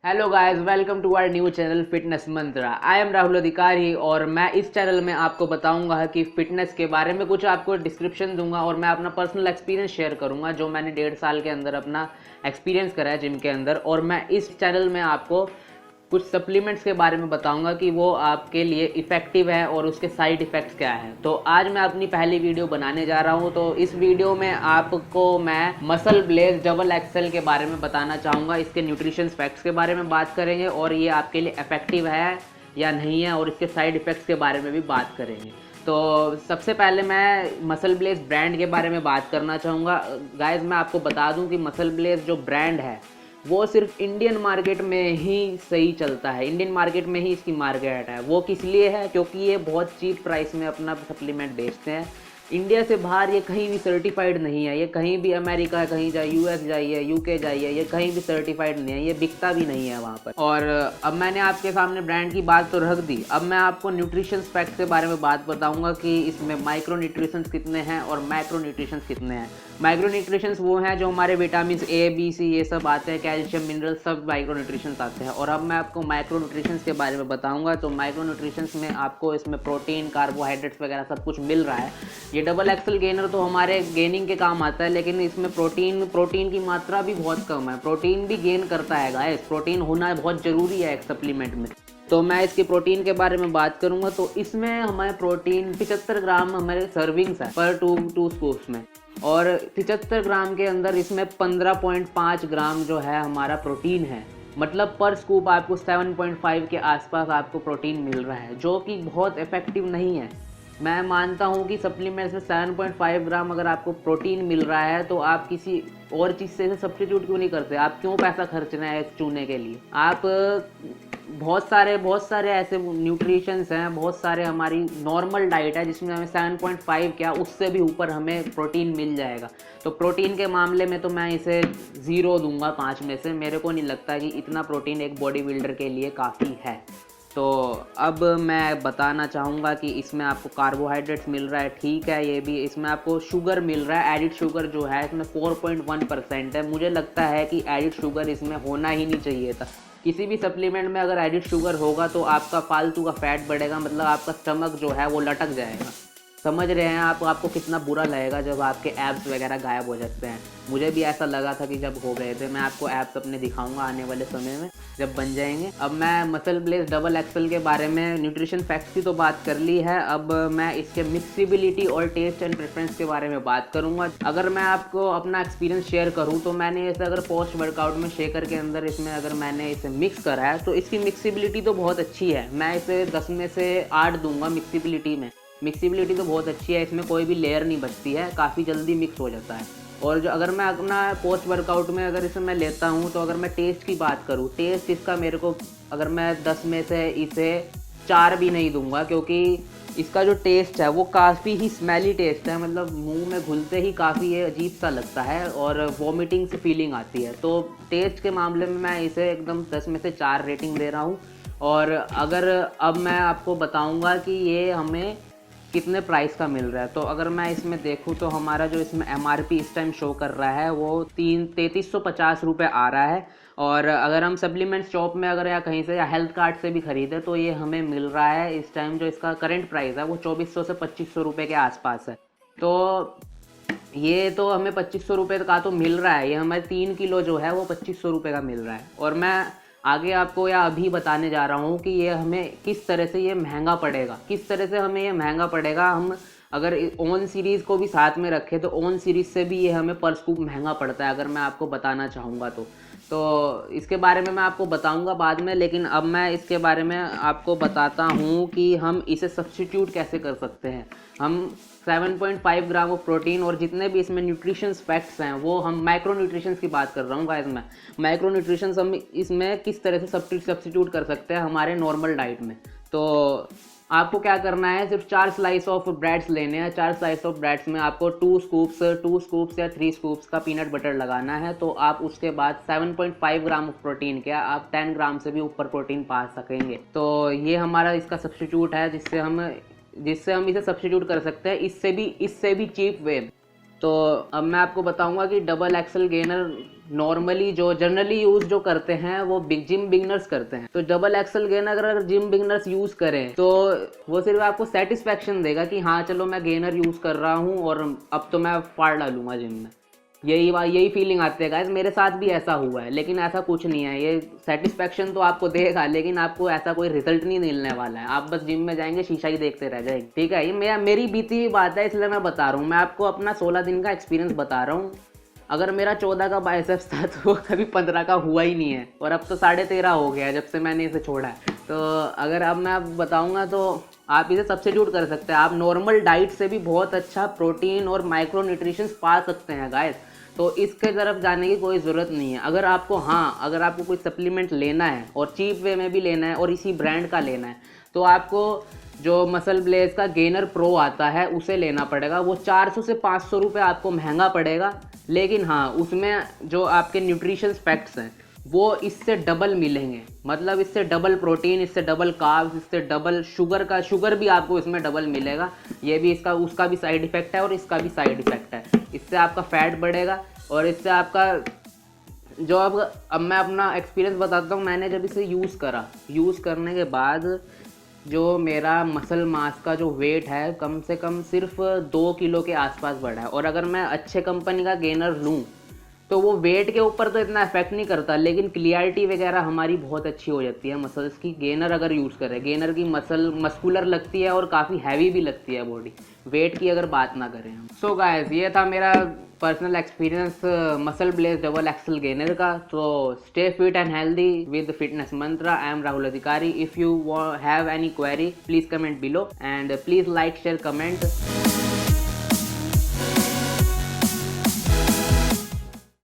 Hello guys, welcome to our new channel fitness mantra. I am Rahul Adhikari और मैं इस channel में आपको बताऊंगा कि फिटनेस के बारे में कुछ आपको डिस्क्रिप्शन दूंगा और मैं अपना पर्सनल एक्सपीरियंस शेयर करूंगा जो मैंने 1.5 साल के अंदर अपना एक्सपीरियंस करा है जिम के अंदर। और मैं इस चैनल में आपको कुछ सप्लीमेंट्स के बारे में बताऊंगा कि वो आपके लिए इफ़ेक्टिव है और उसके साइड इफ़ेक्ट्स क्या हैं। तो आज मैं अपनी पहली वीडियो बनाने जा रहा हूं। तो इस वीडियो में आपको मैं मसल ब्लेज डबल एक्सेल के बारे में बताना चाहूँगा। इसके न्यूट्रिशन फैक्ट्स के बारे में बात करेंगे और ये आपके लिए इफ़ेक्टिव है या नहीं है, और इसके साइड इफ़ेक्ट्स के बारे में भी बात करेंगे। तो सबसे पहले मैं मसल ब्लेज ब्रांड के बारे में बात करना चाहूँगा। गाइस, मैं आपको बता दूं कि मसल ब्लेज जो ब्रांड है वो सिर्फ इंडियन मार्केट में ही सही चलता है, इंडियन मार्केट में ही इसकी मार्केट है। वो किस लिए है? क्योंकि ये बहुत चीप प्राइस में अपना सप्लीमेंट बेचते हैं। इंडिया से बाहर ये कहीं भी सर्टिफाइड नहीं है। ये कहीं भी अमेरिका कहीं जाए, यूएस जाइए, यूके जाइए, ये कहीं भी सर्टिफाइड नहीं है, ये बिकता भी नहीं है वहाँ पर। और अब मैंने आपके सामने ब्रांड की बात तो रख दी, अब मैं आपको न्यूट्रिशन फैक्ट्स के बारे में बात बताऊंगा कि इसमें माइक्रो न्यूट्रिशंस कितने हैं और मैक्रो न्यूट्रिशंस कितने हैं। माइक्रो न्यूट्रिशंस वो हैं जो हमारे विटामिन ए, बी, सी ये सब आते हैं, कैल्शियम, मिनरल, सब माइक्रो न्यूट्रिशंस आते हैं। और अब मैं आपको माइक्रो न्यूट्रिशंस के बारे में बताऊंगा। तो माइक्रो न्यूट्रिशंस में आपको इसमें प्रोटीन, कार्बोहाइड्रेट्स वगैरह सब कुछ मिल रहा है। ये डबल एक्सल गेनर तो हमारे गेनिंग के काम आता है, लेकिन इसमें प्रोटीन की मात्रा भी बहुत कम है। प्रोटीन भी गेन करता है गाइस, प्रोटीन होना बहुत ज़रूरी है एक सप्लीमेंट में। तो मैं इसके प्रोटीन के बारे में बात करूंगा। तो इसमें हमारे प्रोटीन 75 ग्राम हमारे सर्विंग्स है पर टू स्कूप्स में, और 75 ग्राम के अंदर इसमें 15.5 ग्राम जो है हमारा प्रोटीन है। मतलब पर स्कूप आपको 7.5 के आसपास आपको प्रोटीन मिल रहा है, जो कि बहुत इफेक्टिव नहीं है। मैं मानता हूँ कि सप्लीमेंट्स में 7.5 ग्राम अगर आपको प्रोटीन मिल रहा है तो आप किसी और चीज़ से सब्स्टिट्यूट क्यों नहीं करते? आप क्यों पैसा खर्चना है चूने के लिए? आप बहुत सारे ऐसे न्यूट्रिशंस हैं, बहुत सारे हमारी नॉर्मल डाइट है जिसमें हमें 7.5 क्या उससे भी ऊपर हमें प्रोटीन मिल जाएगा। तो प्रोटीन के मामले में तो मैं इसे 0 दूंगा 5 में से। मेरे को नहीं लगता कि इतना प्रोटीन एक बॉडी बिल्डर के लिए काफ़ी है। तो अब मैं बताना चाहूँगा कि इसमें आपको कार्बोहाइड्रेट्स मिल रहा है, ठीक है, ये भी। इसमें आपको शुगर मिल रहा है, एडिड शुगर जो है इसमें 4.1% है। मुझे लगता है कि एडिड शुगर इसमें होना ही नहीं चाहिए था। किसी भी सप्लीमेंट में अगर एडिड शुगर होगा तो आपका फालतू का फैट बढ़ेगा, मतलब आपका स्टमक जो है वो लटक जाएगा। समझ रहे हैं आप? आपको कितना बुरा लगेगा जब आपके एब्स वगैरह गायब हो जाते हैं। मुझे भी ऐसा लगा था कि जब हो गए थे। मैं आपको एब्स अपने दिखाऊंगा आने वाले समय में जब बन जाएंगे। अब मैं मसल ब्लेज डबल एक्सल के बारे में न्यूट्रिशन फैक्ट्स की तो बात कर ली है। अब मैं इसके मिक्सिबिलिटी और टेस्ट एंड प्रेफरेंस के बारे में बात करूंगा। अगर मैं आपको अपना एक्सपीरियंस शेयर करूं तो मैंने इसे अगर पोस्ट वर्कआउट में शेकर के अंदर इसमें अगर मैंने इसे मिक्स करा है तो इसकी मिक्सिबिलिटी तो बहुत अच्छी है। मैं इसे 10 में से 8 दूंगा मिक्सिबिलिटी में। मिक्सिबिलिटी तो बहुत अच्छी है, इसमें कोई भी लेयर नहीं बचती है, काफ़ी जल्दी मिक्स हो जाता है। और जो अगर मैं अपना पोस्ट वर्कआउट में अगर इसे मैं लेता हूँ तो अगर मैं टेस्ट की बात करूँ, टेस्ट इसका मेरे को अगर मैं 10 में से इसे 4 भी नहीं दूंगा, क्योंकि इसका जो टेस्ट है वो काफ़ी ही स्मेली टेस्ट है। मतलब मुंह में घुलते ही काफ़ी ये अजीब सा लगता है और वॉमिटिंग से फीलिंग आती है। तो टेस्ट के मामले में मैं इसे एकदम 10 में से 4 रेटिंग दे रहा हूँ। और अगर अब मैं आपको बताऊँगा कि ये हमें कितने प्राइस का मिल रहा है। तो अगर मैं इसमें देखूँ तो हमारा जो इसमें एमआरपी इस टाइम शो कर रहा है वो 3350 रुपये आ रहा है। और अगर हम सप्लीमेंट शॉप में अगर या कहीं से या हेल्थ कार्ड से भी ख़रीदें तो ये हमें मिल रहा है इस टाइम जो इसका करंट प्राइस है वो 2400 से 2500 रुपये के आसपास है। तो ये तो हमें 2500 रुपये का तो मिल रहा है। ये हमें 3 किलो जो है वो 2500 रुपये का मिल रहा है। और मैं आगे आपको या अभी बताने जा रहा हूँ कि ये हमें किस तरह से ये महंगा पड़ेगा, किस तरह से हमें ये महंगा पड़ेगा। हम अगर ओन सीरीज़ को भी साथ में रखें तो ओन सीरीज़ से भी ये हमें पर स्कूप महंगा पड़ता है, अगर मैं आपको बताना चाहूँगा तो इसके बारे में मैं आपको बताऊंगा बाद में। लेकिन अब मैं इसके बारे में आपको बताता हूँ कि हम इसे सब्स्टिट्यूट कैसे कर सकते हैं। हम 7.5 ग्राम ऑफ प्रोटीन और जितने भी इसमें न्यूट्रिशंस फैक्ट्स हैं वो हम माइक्रो न्यूट्रिशंस की बात कर रहा हूँ गाइस। मैं माइक्रो न्यूट्रिशंस हम इसमें किस तरह से सब्स्टिट्यूट कर सकते हैं हमारे नॉर्मल डाइट में। तो आपको क्या करना है, सिर्फ 4 स्लाइस ऑफ ब्रेड्स लेने हैं। 4 स्लाइस ऑफ ब्रेड्स में आपको 2 स्कूप्स या 3 स्कूप्स का पीनट बटर लगाना है। तो आप उसके बाद 7.5 ग्राम ऑफ प्रोटीन, क्या आप 10 ग्राम से भी ऊपर प्रोटीन पा सकेंगे। तो ये हमारा इसका सब्स्टिट्यूट है जिससे हम इसे सब्स्टिट्यूट कर सकते हैं। इससे भी चीप वे तो अब मैं आपको बताऊंगा कि डबल एक्सल गेनर नॉर्मली जो जनरली यूज जो करते हैं वो जिम बिगनर्स करते हैं। तो डबल एक्सल गेनर अगर जिम बिगनर्स यूज करें तो वो सिर्फ आपको सेटिस्फेक्शन देगा कि हाँ चलो मैं गेनर यूज कर रहा हूँ और अब तो मैं फाड़ डालूंगा जिम में, यही फीलिंग आती है गाइस। मेरे साथ भी ऐसा हुआ है, लेकिन ऐसा कुछ नहीं है। ये सेटिस्फेक्शन तो आपको देगा लेकिन आपको ऐसा कोई रिजल्ट नहीं मिलने वाला है। आप बस जिम में जाएंगे शीशा ही देखते रह जाएंगे, ठीक है। ये मेरी बीती हुई बात है, इसलिए मैं बता रहा हूँ। मैं आपको अपना 16 दिन का एक्सपीरियंस बता रहा हूँ। अगर मेरा 14 का बाइसेप्स था तो कभी 15 का हुआ ही नहीं है, और अब तो 13.5 हो गया है जब से मैंने इसे छोड़ा है। तो अगर अब मैं अब बताऊँगा तो आप इसे सब्स्टिट्यूट कर सकते हैं। आप नॉर्मल डाइट से भी बहुत अच्छा प्रोटीन और माइक्रो न्यूट्रिशंस पा सकते हैं गाइस। तो इसके तरफ जाने की कोई ज़रूरत नहीं है। अगर आपको कोई सप्लीमेंट लेना है और चीप वे में भी लेना है और इसी ब्रांड का लेना है तो आपको जो मसल ब्लेज का गेनर प्रो आता है उसे लेना पड़ेगा। वो 400 से 500 रुपये आपको महंगा पड़ेगा, लेकिन हाँ उसमें जो आपके न्यूट्रिशन फैक्ट्स हैं वो इससे डबल मिलेंगे। मतलब इससे डबल प्रोटीन, इससे डबल कार्ब्स, इससे डबल शुगर भी आपको इसमें डबल मिलेगा। ये भी उसका भी साइड इफ़ेक्ट है और इसका भी साइड इफ़ेक्ट है। इससे आपका फैट बढ़ेगा और इससे आपका जो अब मैं अपना एक्सपीरियंस बताता हूँ। मैंने जब इसे यूज़ करने के बाद जो मेरा मसल मास का जो वेट है कम से कम सिर्फ 2 किलो के आसपास बढ़ा है। और अगर मैं अच्छे कंपनी का गेनर लूँ तो वो वेट के ऊपर तो इतना इफेक्ट नहीं करता, लेकिन क्लियरिटी वगैरह हमारी बहुत अच्छी हो जाती है मसल्स की। गेनर अगर यूज़ करें, गेनर की मस्कुलर लगती है और काफ़ी हैवी भी लगती है बॉडी, वेट की अगर बात ना करें हम। सो गाइस, ये था मेरा personal experience MuscleBlaze double excel gainer का। तो stay fit and healthy with fitness mantra. I am Rahul Adhikari. If you have any query please comment below and please like share comment.